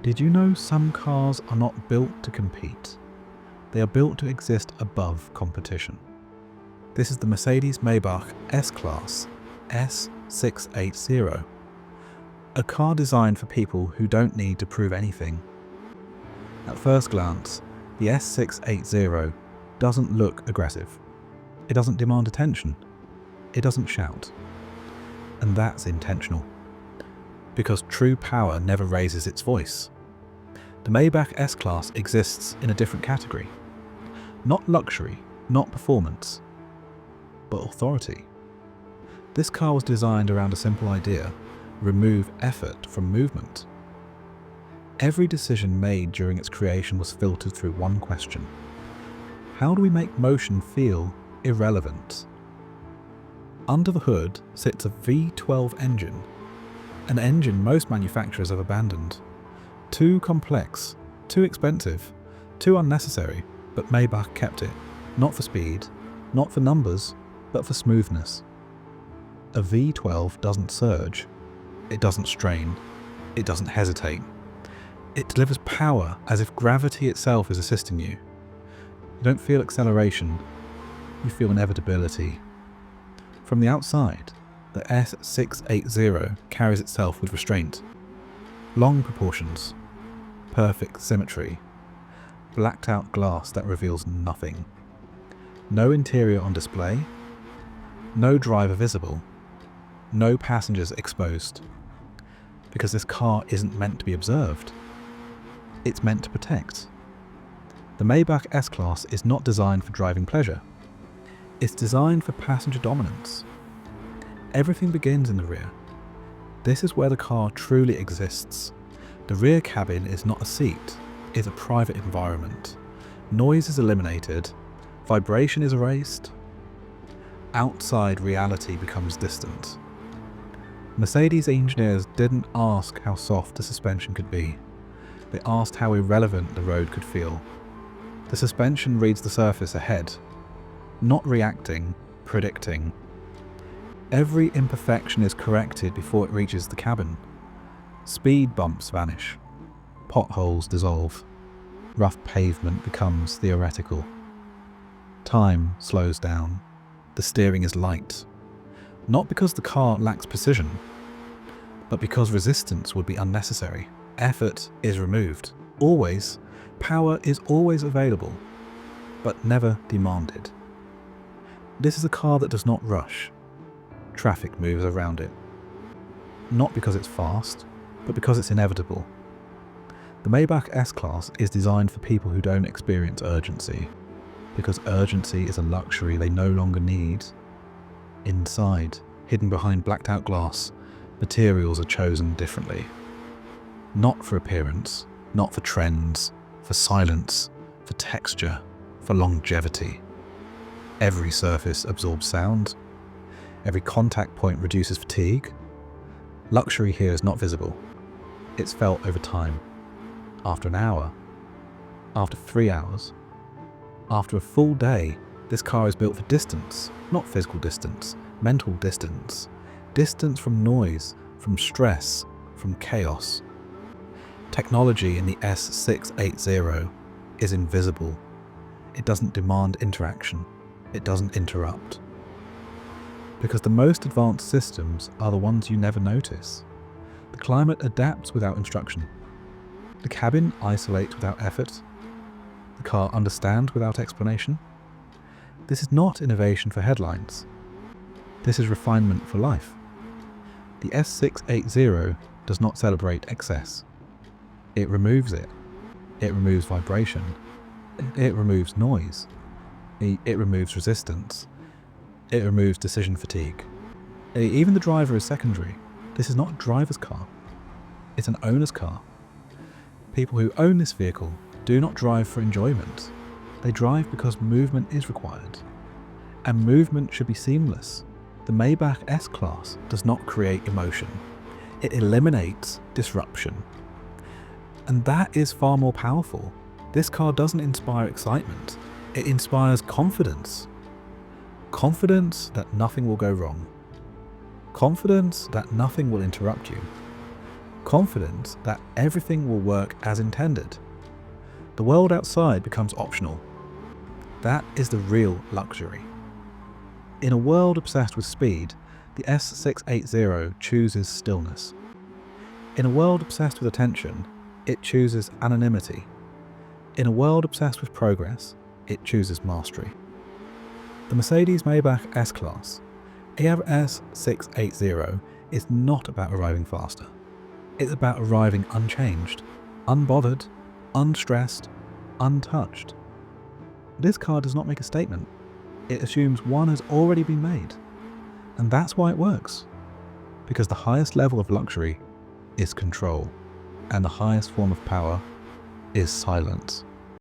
Did you know some cars are not built to compete? They are built to exist above competition. This is the Mercedes-Maybach S-Class S680, a car designed for people who don't need to prove anything. At first glance, the S680 doesn't look aggressive. It doesn't demand attention. It doesn't shout. And that's intentional, because true power never raises its voice. The Maybach S-Class exists in a different category. Not luxury, not performance, but authority. This car was designed around a simple idea: remove effort from movement. Every decision made during its creation was filtered through one question: how do we make motion feel irrelevant? Under the hood sits a V12 engine, an engine most manufacturers have abandoned. Too complex, too expensive, too unnecessary, but Maybach kept it, not for speed, not for numbers, but for smoothness. A V12 doesn't surge, it doesn't strain, it doesn't hesitate. It delivers power as if gravity itself is assisting you. You don't feel acceleration, you feel inevitability. From the outside, the S680 carries itself with restraint. Long proportions, perfect symmetry, blacked out glass that reveals nothing. No interior on display, no driver visible, no passengers exposed. Because this car isn't meant to be observed. It's meant to protect. The Maybach S-Class is not designed for driving pleasure. It's designed for passenger dominance. Everything begins in the rear. This is where the car truly exists. The rear cabin is not a seat, it's a private environment. Noise is eliminated, vibration is erased. Outside reality becomes distant. Mercedes engineers didn't ask how soft the suspension could be. They asked how irrelevant the road could feel. The suspension reads the surface ahead, not reacting, predicting. Every imperfection is corrected before it reaches the cabin. Speed bumps vanish. Potholes dissolve. Rough pavement becomes theoretical. Time slows down. The steering is light. Not because the car lacks precision, but because resistance would be unnecessary. Effort is removed. Always. Power is always available, but never demanded. This is a car that does not rush. Traffic moves around it. Not because it's fast, but because it's inevitable. The Maybach S-Class is designed for people who don't experience urgency, because urgency is a luxury they no longer need. Inside, hidden behind blacked out glass, materials are chosen differently. Not for appearance, not for trends, for silence, for texture, for longevity. Every surface absorbs sound. Every contact point reduces fatigue. Luxury here is not visible. It's felt over time. After an hour. After 3 hours. After a full day, this car is built for distance, not physical distance, mental distance. Distance from noise, from stress, from chaos. Technology in the S680 is invisible. It doesn't demand interaction. It doesn't interrupt. Because the most advanced systems are the ones you never notice. The climate adapts without instruction. The cabin isolates without effort. The car understands without explanation. This is not innovation for headlines. This is refinement for life. The S680 does not celebrate excess. It removes it. It removes vibration. It removes noise. It removes resistance. It removes decision fatigue. Even the driver is secondary. This is not a driver's car. It's an owner's car. People who own this vehicle do not drive for enjoyment. They drive because movement is required. And movement should be seamless. The Maybach S-Class does not create emotion. It eliminates disruption. And that is far more powerful. This car doesn't inspire excitement. It inspires confidence. Confidence that nothing will go wrong. Confidence that nothing will interrupt you. confident that everything will work as intended. The world outside becomes optional. That is the real luxury. In a world obsessed with speed, the S680 chooses stillness. In a world obsessed with attention, it chooses anonymity. In a world obsessed with progress, it chooses mastery. The Mercedes-Maybach S-Class S680 is not about arriving faster. It's about arriving unchanged, unbothered, unstressed, untouched. This car does not make a statement. It assumes one has already been made. And that's why it works. Because the highest level of luxury is control, and the highest form of power is silence.